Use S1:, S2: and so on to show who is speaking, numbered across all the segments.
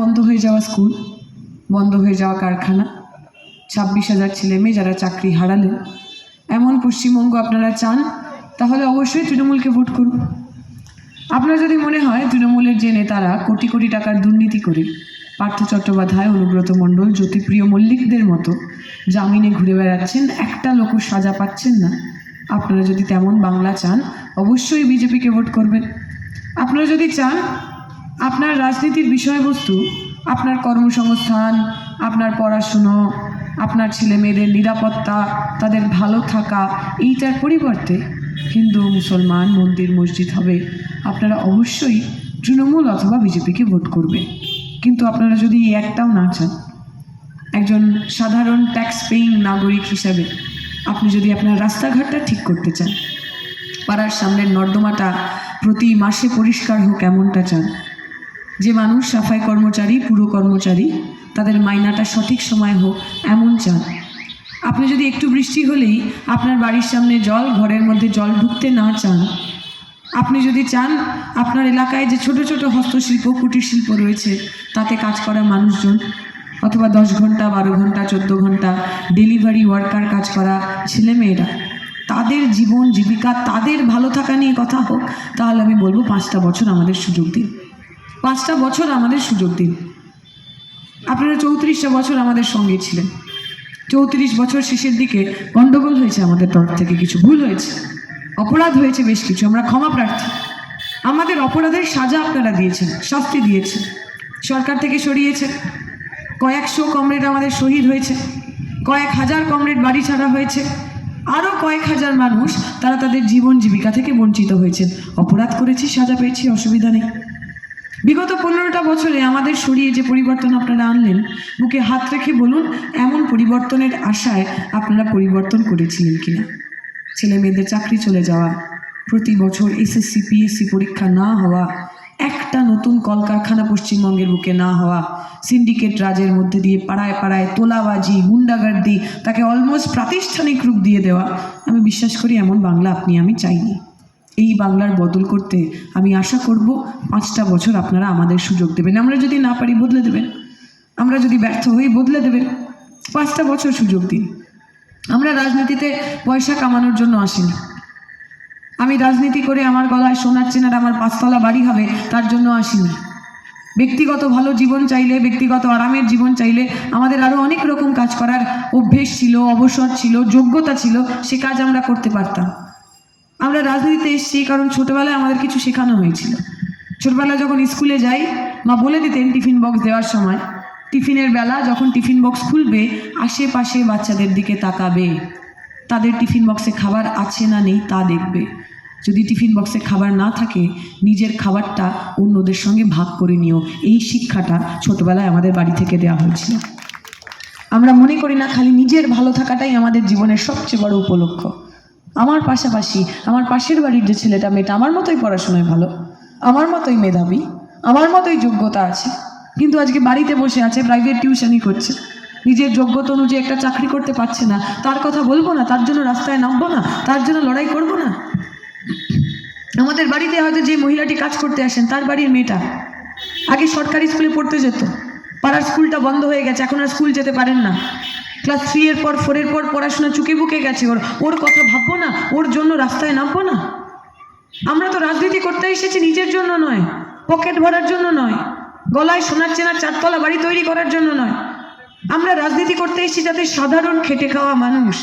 S1: বন্ধ হয়ে যাওয়া স্কুল, বন্ধ হয়ে যাওয়া কারখানা, 26,000 ছেলে মেয়ে যারা চাকরি হারালেন, এমন পশ্চিমবঙ্গ আপনারা চান, তাহলে অবশ্যই তৃণমূলকে ভোট করুন। আপনার যদি মনে হয় তৃণমূলের যে নেতারা কোটি কোটি টাকার দুর্নীতি করে পার্থ চট্টোপাধ্যায়, অনুব্রত মণ্ডল, জ্যোতিপ্রিয় মল্লিকদের মতো জামিনে ঘুরে বেড়াচ্ছেন, একটা লোকও সাজা পাচ্ছেন না, আপনারা যদি তেমন বাংলা চান অবশ্যই বিজেপিকে ভোট করবেন। আপনারা যদি চান আপনার রাজনীতির বিষয়বস্তু আপনার কর্মসংস্থান, আপনার পড়াশুনো, আপনার ছেলে মেয়েদের নিরাপত্তা, তাদের ভালো থাকা, এইটার পরিবর্তে হিন্দু মুসলমান মন্দির মসজিদ হবে, আপনারা অবশ্যই তৃণমূল অথবা বিজেপিকে ভোট করবেন। কিন্তু আপনারা যদি একটাও না চান, একজন সাধারণ ট্যাক্স পেইং নাগরিক হিসাবে আপনি যদি আপনার রাস্তাঘাটটা ঠিক করতে চান, পাড়ার সামনের নর্দমাটা প্রতি মাসে পরিষ্কার হোক এমনটা চান, যে মানুষ সাফাই কর্মচারী, পুর কর্মচারী, তাদের মাইনাটা সঠিক সময় হোক এমন চান, আপনি যদি একটু বৃষ্টি হলেই আপনার বাড়ির সামনে জল, ঘরের মধ্যে জল ঢুকতে না চান, আপনি যদি চান আপনার এলাকায় যে ছোট ছোট হস্তশিল্প, কুটির শিল্প রয়েছে তাতে কাজ করা মানুষজন, অথবা 10 ঘন্টা 12 ঘন্টা 14 ঘন্টা ডেলিভারি ওয়ার্কার কাজ করা ছেলেমেয়েরা, তাদের জীবন জীবিকা, তাদের ভালো থাকা নিয়ে কথা হোক, তাহলে আমি বলবো 5টা বছর আমাদের সুযোগ দিন, 5টা বছর আমাদের সুযোগ দিন। আপনারা 34টা বছর আমাদের সঙ্গে ছিলেন, 34 বছর শেষের দিকে গণ্ডগোল হয়েছে, আমাদের তরফ থেকে কিছু ভুল হয়েছে, অপরাধ হয়েছে বেশ কিছু, আমরা ক্ষমা প্রার্থী। আমাদের অপরাধের সাজা আপনারা দিয়েছেন, শাস্তি দিয়েছেন, সরকার থেকে সরিয়েছে, কয়েকশো কমরেড আমাদের শহীদ হয়েছে, কয়েক হাজার কমরেড বাড়ি ছাড়া হয়েছে, আরও কয়েক হাজার মানুষ তারা তাদের জীবন জীবিকা থেকে বঞ্চিত হয়েছেন। অপরাধ করেছি, সাজা পেয়েছি, অসুবিধা নেই। বিগত 15টা বছরে আমাদের সরিয়ে যে পরিবর্তন আপনারা আনলেন, বুকে হাত রেখে বলুন এমন পরিবর্তনের আশায় আপনারা পরিবর্তন করেছিলেন কিনা। ছেলে মেয়েদের চাকরি চলে যাওয়া, প্রতি বছর এসএসসি পিএসসি পরীক্ষা না হওয়া, একটা নতুন কলকারখানা পশ্চিমবঙ্গের বুকে না হওয়া, সিন্ডিকেট রাজের মধ্যে দিয়ে পাড়ায় পাড়ায় তোলাবাজি, গুন্ডাগার্দি, তাকে অলমোস্ট প্রাতিষ্ঠানিক রূপ দিয়ে দেওয়া, আমি বিশ্বাস করি এমন বাংলা আপনি আমি চাইনি। এই বাংলার বদল করতে আমি আশা করব 5টা বছর আপনারা আমাদের সুযোগ দেবেন। আমরা যদি না পারি বদলে দেবেন, আমরা যদি ব্যর্থ হই বদলে দেবেন, 5টা বছর সুযোগ দিন। আমরা রাজনীতিতে পয়সা কামানোর জন্য আসিনি, আমি রাজনীতি করে আমার গলায় সোনার চেনার আমার 5তলা বাড়ি হবে তার জন্য আসিনি। ব্যক্তিগত ভালো জীবন চাইলে, ব্যক্তিগত আরামের জীবন চাইলে আমাদের আরও অনেক রকম কাজ করার অভ্যেস ছিল, অবসর ছিল, যোগ্যতা ছিল, সে কাজ আমরা করতে পারতাম। আমরা রাজনীতিতে এসেছি কারণ ছোটোবেলায় আমাদের কিছু শেখানো হয়েছিল। ছোটবেলায় যখন স্কুলে যাই, মা বলে দিতেন টিফিন বক্স দেওয়ার সময়, টিফিনের বেলা যখন টিফিন বক্স খুলবে আশেপাশে বাচ্চাদের দিকে তাকাবে, তাদের টিফিন বক্সে খাবার আছে না নেই তা দেখবে। যদি টিফিন বক্সে খাবার না থাকে, নিজের খাবারটা অন্যদের সঙ্গে ভাগ করে নিও। এই শিক্ষাটা ছোটবেলায় আমাদের বাড়ি থেকে দেওয়া হয়েছিল। আমরা মনে করি না খালি নিজের ভালো থাকাটাই আমাদের জীবনের সবচেয়ে বড় উপলক্ষ। আমার পাশাপাশি আমার পাশের বাড়ির যে ছেলেটা মেয়েটা আমার মতোই পড়াশোনায় ভালো, আমার মতোই মেধাবী, আমার মতোই যোগ্যতা আছে, কিন্তু আজকে বাড়িতে বসে আছে, প্রাইভেট টিউশনই করছে, নিজের যোগ্যতা অনুযায়ী একটা চাকরি করতে পারছে না, তার কথা বলবো না? তার জন্য রাস্তায় নামবো না? তার জন্য লড়াই করব না? আমাদের বাড়িতে হয়তো যে মহিলাটি কাজ করতে আসেন, তার বাড়ির মেয়েটা আগে সরকারি স্কুলে পড়তে যেত, পাড়ার স্কুলটা বন্ধ হয়ে গেছে, এখন আর স্কুল যেতে পারেন না, ক্লাস 3 এর পর 4 এর পর পড়াশোনা চুকে বুকে গেছে, ওর কথা ভাববো না? ওর জন্য রাস্তায় নামবো না? আমরা তো রাজনীতি করতে এসেছি নিজের জন্য নয়, পকেট ভরার জন্য নয়, গলায় সোনার চেনার 4তলা বাড়ি তৈরি করার জন্য নয়। আমরা রাজনীতি করতে এসেছি যাতে সাধারণ খেটে খাওয়া মানুষ,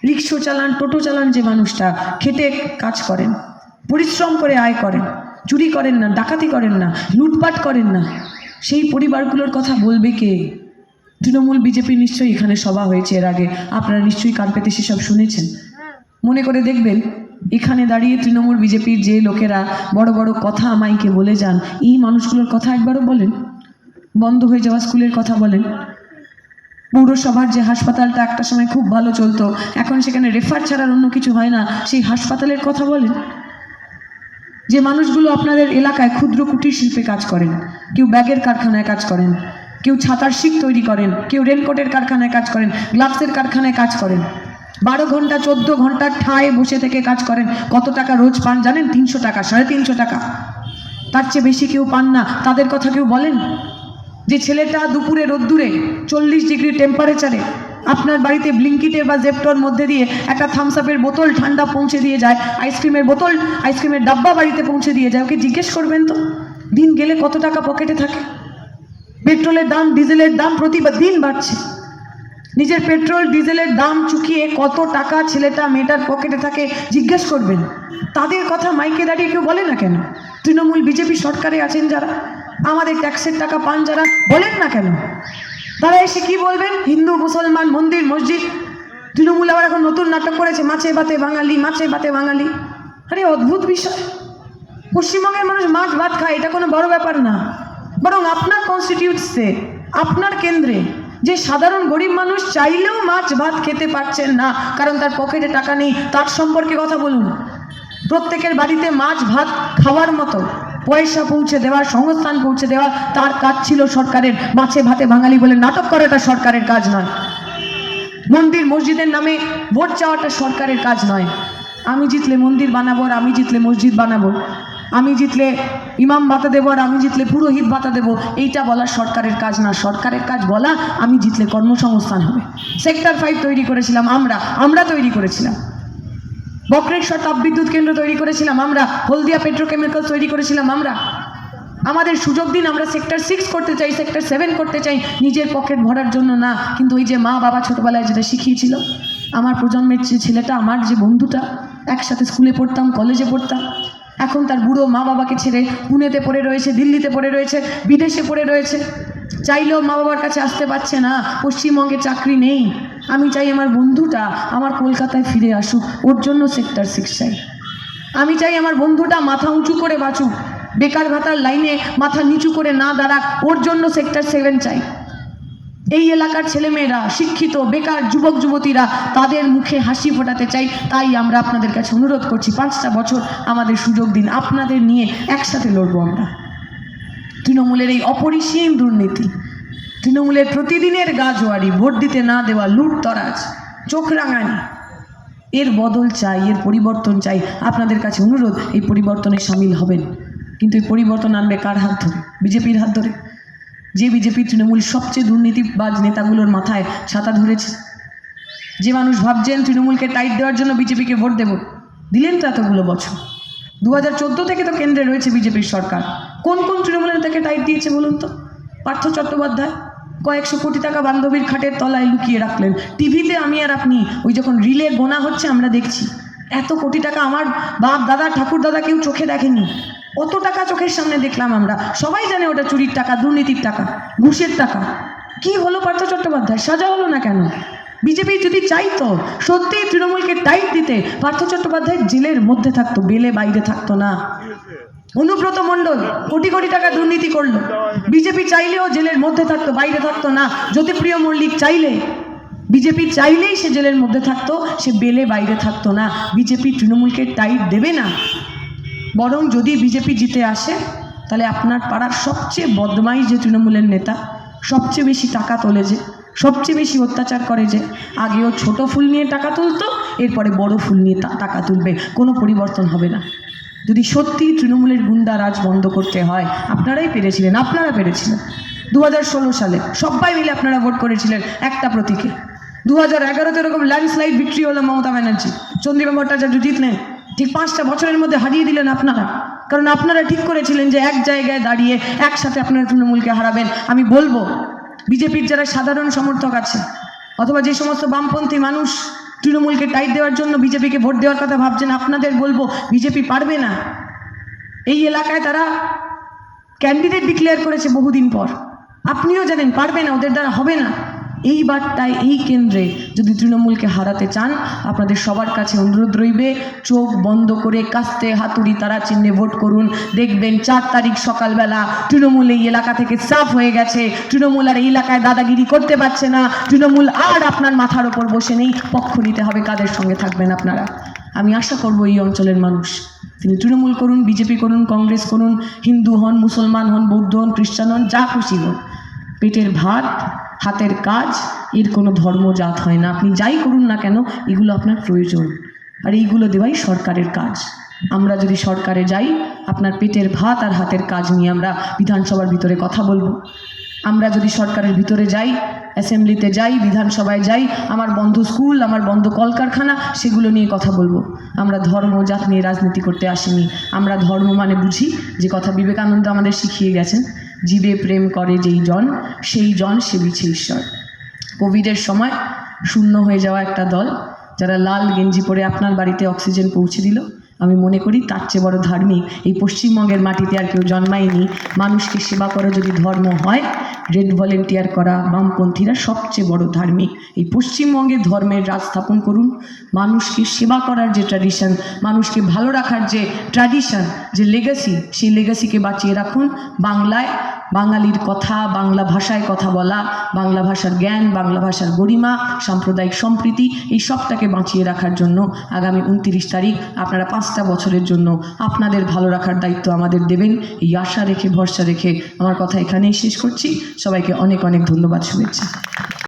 S1: রিক্সা চালান, টোটো চালান, যে মানুষটা খেটে কাজ করেন, পরিশ্রম করে আয় করেন, চুরি করেন না, ডাকাতি করেন না, লুটপাট করেন না, সেই পরিবারগুলোর কথা বলবে কে? তৃণমূল বিজেপি নিশ্চয়ই এখানে সভা হয়েছে এর আগে, আপনারা নিশ্চয়ই কান পেতে সেসব শুনেছেন। মনে করে দেখবেন, এখানে দাঁড়িয়ে তৃণমূল বিজেপির যে লোকেরা বড় বড় কথা আমাইকে বলে যান, এই মানুষগুলোর কথা একবারও বলেন? বন্ধ হয়ে যাওয়া স্কুলের কথা বলেন, পৌরসভার যে হাসপাতালটা একটা সময় খুব ভালো চলতো, এখন সেখানে রেফার ছাড়ার অন্য কিছু হয় না, সেই হাসপাতালের কথা বলেন? যে মানুষগুলো আপনাদের এলাকায় ক্ষুদ্র কুটির শিল্পে কাজ করেন, কেউ ব্যাগের কারখানায় কাজ করেন, কেউ ছাতার শিক তৈরি করেন, কেউ রেনকোটের কারখানায় কাজ করেন, গ্লাভসের কারখানায় কাজ করেন, 12 ঘন্টা 14 ঘন্টা ঠায় বসে থেকে কাজ করেন, কত টাকা রোজ পান জানেন? 300 টাকা, 350 টাকা, তার চেয়ে বেশি কেউ পান না। তাদের কথা কেউ বলেন? যে ছেলেটা দুপুরে রোদ্দুরে 40 ডিগ্রি টেম্পারেচারে আপনার বাড়িতে ব্লিঙ্কিটে বা জেপ্টোর মধ্যে দিয়ে একটা থামস আপের বোতল ঠান্ডা পৌঁছে দিয়ে যায়, আইসক্রিমের বোতল, আইসক্রিমের ডাব্বা বাড়িতে পৌঁছে দিয়ে যায়, ওকে জিজ্ঞেস করবেন তো দিন গেলে কত টাকা পকেটে থাকে? পেট্রোলের দাম, ডিজেলের দাম প্রতিদিন বাড়ছে। নিজের পেট্রোল ডিজেলের দাম চুকিয়ে কত টাকা ছেলেটা মেয়েটার পকেটে থাকে জিজ্ঞেস করবেন। তাদের কথা মাইকে দাঁড়িয়ে কেউ বলে না কেন? তৃণমূল বিজেপি সরকারে আছেন যারা, আমাদের ট্যাক্সের টাকা পান যারা, বলেন না কেন? তারা এসে কি বলবেন? হিন্দু মুসলমান, মন্দির মসজিদ। তৃণমূল আবার এখন নতুন নাটক করেছে, মাছে ভাতে বাঙালি, মাছে ভাতে বাঙালি। আরে অদ্ভুত বিষয়, পশ্চিমবঙ্গের মানুষ মাছ ভাত খায়, এটা কোনো বড় ব্যাপার না। বরং আপনার কনস্টিটিউন্সিতে, আপনার কেন্দ্রে যে সাধারণ গরিব মানুষ চাইলেও মাছ ভাত খেতে পারছেন না কারণ তার পকেটে টাকা নেই, তার সম্পর্কে কথা বলুন। প্রত্যেকের বাড়িতে মাছ ভাত খাওয়ার মতো পয়সা পৌঁছে দেওয়া, সংস্থান পৌঁছে দেওয়া তার কাজ ছিল সরকারের। মাছে ভাতে বাঙালি বলে নাটক করাটা সরকারের কাজ নয়। মন্দির মসজিদের নামে ভোট চাওয়াটা সরকারের কাজ নয়। আমি জিতলে মন্দির বানাবো আর আমি জিতলে মসজিদ বানাবো, আমি জিতলে ইমাম ভাতা দেবো আর আমি জিতলে পুরোহিত ভাতা দেবো, এইটা বলা সরকারের কাজ না। সরকারের কাজ বলা আমি জিতলে কর্মসংস্থান হবে। সেক্টর 5 তৈরি করেছিলাম আমরা তৈরি করেছিলাম। বক্রেশ্বর তাপবিদ্যুৎ কেন্দ্র তৈরি করেছিলাম আমরা, হলদিয়া পেট্রোকেমিক্যাল তৈরি করেছিলাম আমরা। আমাদের সুযোগ দিন, আমরা সেক্টর 6 করতে চাই, সেক্টর 7 করতে চাই, নিজের পকেট ভরার জন্য না। কিন্তু ওই যে মা বাবা ছোটবেলায় যেটা শিখিয়েছিল, আমার প্রজন্মের যে ছেলেটা, আমার যে বন্ধুটা, একসাথে স্কুলে পড়তাম, কলেজে পড়তাম, এখন তার বুড়ো মা বাবাকে ছেড়ে পুনেতে পড়ে রয়েছে, দিল্লিতে পড়ে রয়েছে, বিদেশে পড়ে রয়েছে, চাইলেও মা বাবার কাছে আসতে পারছে না, পশ্চিমবঙ্গে চাকরি নেই। আমি চাই আমার বন্ধুটা আমার কলকাতায় ফিরে আসুক, ওর জন্য সেক্টর 6 চাই। আমি চাই আমার বন্ধুটা মাথা উঁচু করে বাঁচুক, বেকার ভাতার লাইনে মাথা নিচু করে না দাঁড়াক, ওর জন্য সেক্টর 7 চাই। এই এলাকার ছেলেমেয়েরা শিক্ষিত, বেকার যুবক যুবতীরা, তাদের মুখে হাসি ফোটাতে চাই। তাই আমরা আপনাদের কাছে অনুরোধ করছি, 5টা বছর আমাদের সুযোগ দিন, আপনাদের নিয়ে একসাথে লড়বো আমরা। তৃণমূলের এই অপরিসীম দুর্নীতি, তৃণমূলের প্রতিদিনের গাজোয়ারি, ভোট দিতে না দেওয়া, লুটতরাজ, চোখ রাঙানি, এর বদল চাই, এর পরিবর্তন চাই। আপনাদের কাছে অনুরোধ, এই পরিবর্তনে সামিল হবেন। কিন্তু এই পরিবর্তন আনবে কার হাত ধরে? বিজেপির হাত ধরে। যে বিজেপি তৃণমূল সবচেয়ে দুর্নীতিবাজ নেতাগুলোর মাথায় ছাতা ধরেছে। যে মানুষ ভাবছেন তৃণমূলকে টাইট দেওয়ার জন্য বিজেপিকে ভোট দেব, দিলেন তো এতগুলো বছর। 2014 থেকে তো কেন্দ্রে রয়েছে বিজেপির সরকার। কোন কোন তৃণমূলের থেকে টাইট দিয়েছে বলুন তো? পার্থ চট্টোপাধ্যায় কয়েকশো কোটি টাকা বান্ধবীর খাটের তলায় লুকিয়ে রাখলেন। টিভিতে আমি আর আপনি, ওই যখন রিলে গোনা হচ্ছে আমরা দেখছি, এত কোটি টাকা আমার বাপ দাদা ঠাকুর দাদা কেউ চোখে দেখেনি, অত টাকা চোখের সামনে দেখলাম আমরা। সবাই জানে ওটা চুরির টাকা, দুর্নীতির টাকা, ঘুষের টাকা। কি হলো পার্থ চট্টোপাধ্যায়? সাজা হলো না কেন? বিজেপি যদি চাইতো সত্যি তৃণমূলকে টাইট দিতে, পার্থ চট্টোপাধ্যায় জেলের মধ্যে থাকতো, বেলে বাইরে থাকতো না। অনুব্রত মণ্ডল কোটি কোটি টাকা দুর্নীতি করলো, বিজেপি চাইলেও জেলের মধ্যে থাকতো, বাইরে থাকতো না। জ্যোতিপ্রিয় মল্লিক চাইলে, বিজেপি চাইলেই সে জেলের মধ্যে থাকতো, সে বেলে বাইরে থাকতো না। বিজেপি তৃণমূলকে টাইট দেবে না। বরং যদি বিজেপি জিতে আসে, তাহলে আপনার পাড়ার সবচেয়ে বদমাইশ যে তৃণমূলের নেতা, সবচেয়ে বেশি টাকা তোলে যে, সবচেয়ে বেশি অত্যাচার করে যে, আগেও ছোট ফুল নিয়ে টাকা তুলতো, এরপরে বড় ফুল নিয়ে টাকা তুলবে। কোনো পরিবর্তন হবে না। যদি সত্যি তৃণমূলের গুন্ডা রাজ বন্ধ করতে হয়, আপনারা পেরেছিলেন 2016 সালে সবাই মিলে আপনারা ভোট করেছিলেন একটা প্রতীকে। 2011-তে এরকম ল্যান্ডস্লাইড বিক্রি হলো মমতা ব্যানার্জি, চন্দ্রিমা ভট্টাচার্য জিতলেন। ঠিক 5টা বছরের মধ্যে হারিয়ে দিলেন আপনারা, কারণ আপনারা ঠিক করেছিলেন যে এক জায়গায় দাঁড়িয়ে একসাথে আপনারা তৃণমূলকে হারাবেন। আমি বলবো, বিজেপির যারা সাধারণ সমর্থক আছে, অথবা যে সমস্ত বামপন্থী মানুষ তৃণমূলকে টাইট দেওয়ার জন্য বিজেপিকে ভোট দেওয়ার কথা ভাবছেন, আপনাদের বলবো, বিজেপি পারবে না। এই এলাকায় তারা ক্যান্ডিডেট ডিক্লেয়ার করেছে বহুদিন পর, আপনিও জানেন পারবে না, ওদের দ্বারা হবে না। এইবারটায় এই কেন্দ্রে যদি তৃণমূলকে হারাতে চান, আপনাদের সবার কাছে অনুরোধ রইবে, চোখ বন্ধ করে কাস্তে হাতুড়ি তারা চিহ্নে ভোট করুন। দেখবেন 4 তারিখ সকালবেলা তৃণমূল এই এলাকা থেকে সাফ হয়ে গেছে। তৃণমূল আর এই এলাকায় দাদাগিরি করতে পারছে না। তৃণমূল আর আপনার মাথার ওপর বসে নেই। পক্ষ নিতে হবে, কাদের সঙ্গে থাকবেন আপনারা। আমি আশা করব এই অঞ্চলের মানুষ, তিনি তৃণমূল করুন, বিজেপি করুন, কংগ্রেস করুন, হিন্দু হন, মুসলমান হন, বৌদ্ধ হন, খ্রিস্টান হন, যা খুশি হন, পেটের ভাত, হাতের কাজ, এর কোনো ধর্ম জাত হয় না। আপনি যাই করুন না কেন, এগুলো আপনার প্রয়োজন, আর এইগুলো দেওয়াই সরকারের কাজ। আমরা যদি সরকারে যাই, আপনার পেটের ভাত আর হাতের কাজ নিয়ে আমরা বিধানসভার ভিতরে কথা বলবো। আমরা যদি সরকারের ভিতরে যাই, অ্যাসেম্বলিতে যাই, বিধানসভায় যাই, আমার বন্ধ স্কুল, আমার বন্ধ কলকারখানা, সেগুলো নিয়ে কথা বলবো। আমরা ধর্ম জাত নিয়ে রাজনীতি করতে আসিনি। আমরা ধর্ম মানে বুঝি যে কথা বিবেকানন্দ আমাদের শিখিয়ে গেছেন, জীবে প্রেম করে যেই জন, সেই জন সেবিছে ঈশ্বর। কোভিডের সময় শূন্য হয়ে যাওয়া একটা দল যারা লাল গেঞ্জি পরে আপনার বাড়িতে অক্সিজেন পৌঁছে দিল, আমি মনে করি তার চেয়ে বড় ধার্মিক এই পশ্চিমবঙ্গের মাটিতে আর কেউ জন্মায়নি। মানুষকে সেবা করা যদি ধর্ম হয়, রেড ভলেন্টিয়ার করা বামপন্থীরা সবচেয়ে বড় ধার্মিক। এই পশ্চিমবঙ্গে ধর্মের রাজ স্থাপন করুন। মানুষকে সেবা করার যে ট্র্যাডিশন, মানুষকে ভালো রাখার যে ট্র্যাডিশন, যে লেগাসি, সেই লেগাসিকে বাঁচিয়ে রাখুন। বাংলায় বাঙালির কথা, বাংলা ভাষায় কথা বলা, বাংলা ভাষার জ্ঞান, বাংলা ভাষার গরিমা, সাম্প্রদায়িক সম্প্রীতি, এই সবটাকে বাঁচিয়ে রাখার জন্য আগামী 29 তারিখ আপনারা 5টা বছরের জন্য আপনাদের ভালো রাখার দায়িত্ব আমাদের দেবেন, এই আশা রেখে, ভরসা রেখে আমার কথা এখানেই শেষ করছি। সবাইকে অনেক অনেক ধন্যবাদ, শুভেচ্ছা।